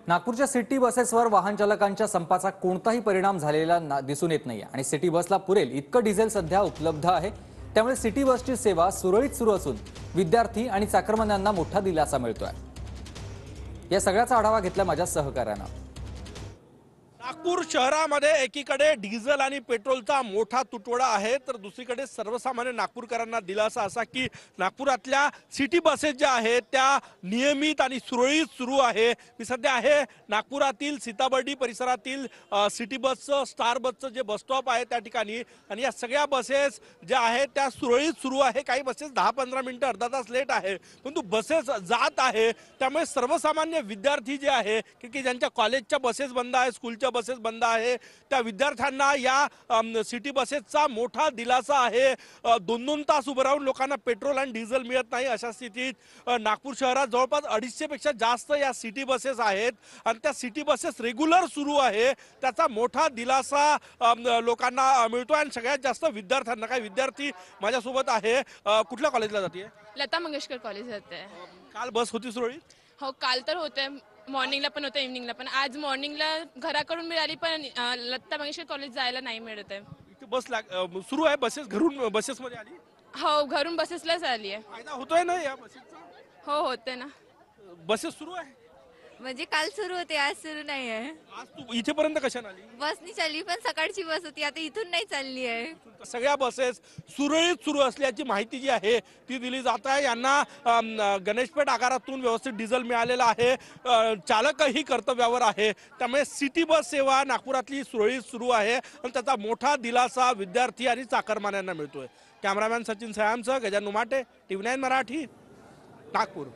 नागपूरच्या सिटी बसेसवर वाहन चालकांच्या संपाचा कोणताही परिणाम झालेला दिसून येत नाही आणि सिटी बसला पुरेल इतकं डिझेल सध्या उपलब्ध आहे। त्यामुळे सिटी बसची सेवा सुरळीत सुरू असून विद्यार्थी आणि चाकरमान्यांना मोठा दिलासा मिळतोय। या सगळ्याचा आढावा घेतला माझ्या सहकार्यानं। नागपूर शहरामध्ये एकीकडे डिझेल आणि पेट्रोलचा मोठा तुटवडा आहे, तर दुसरीकडे सर्वसामान्य नागपूरकरांना दिलासा असा की नागपुरातल्या सिटी बसेस ज्या आहेत त्या नियमित आणि सुरळीत सुरू आहे। मी सध्या आहे नागपुरातील सीताबर्डी परिसरातील सिटी बसचं स्टार बसचं जे बस स्टॉप आहे त्या ठिकाणी, आणि या सगळ्या बसेस ज्या आहेत त्या सुरळीत सुरू आहे। काही बसेस 10-15 मिनिटं अर्धा तास लेट आहे, परंतु बसेस जात आहे। त्यामुळे सर्वसामान्य विद्यार्थी जे आहे की ज्यांच्या कॉलेजच्या बसेस बंद आहे, स्कूलच्या बसेस बंद आहे, त्या विद्यार्थ्यांना या सिटी बसेसचा मोठा दिलासा आहे। 2-2 तास उभं राहून लोकांना पेट्रोल आणि डिझेल मिळत नाही, अशा स्थितीत नागपूर शहरात जवळपास 250 पेक्षा जास्त या सिटी बसेस आहेत आणि त्या सिटी बसेस रेग्युलर सुरू आहे। त्याचा मोठा दिलासा लोकांना मिळतो आणि सगळ्यात जास्त विद्यार्थ्यांना। काही विद्यार्थी माझ्यासोबत आहे। कुठल्या कॉलेजला जाते? लता मंगेशकर कॉलेज जाते। काल बस होती सुरळीत? हो, काल तर होते, मॉर्निंगला पण होते, इव्हनिंगला पण। आज मॉर्निंगला घराकडून मिळाली, पण लता मंगेशकर कॉलेज जायला नाही मिळत आहे। इथे बस सुरू आहे, बसेस घरून बसेसमध्ये आली? हो, घरून बसेसलाच आली आहे। फायदा होतोय ना या बसेसचा? हो, होते ना। बसेस सुरू आहे म्हणजे काल सुरू होते, आज सुरू नाही आहे। आज तू इथेपर्यंत कशाने आली? बसनी चालली, पण सकाळची बस होती, आता इथून नाही चालली आहे। सगळ्या बसेस सुरळीत सुरू असल्याची माहिती जी आहे ती दिली जात आहे। यांना गणेशपेठ आगारातून व्यवस्थित डिझेल मिळालेलं आहे, चालकही कर्तव्यावर आहे। त्यामुळे सिटी बस सेवा नागपुरातली सुरळीत सुरू आहे आणि त्याचा मोठा दिलासा विद्यार्थी आणि चाकरमान्यांना मिळतोय। कॅमेरामॅन सचिन सयामसह गजानन उमाटे, TV9 मराठी, नागपूर।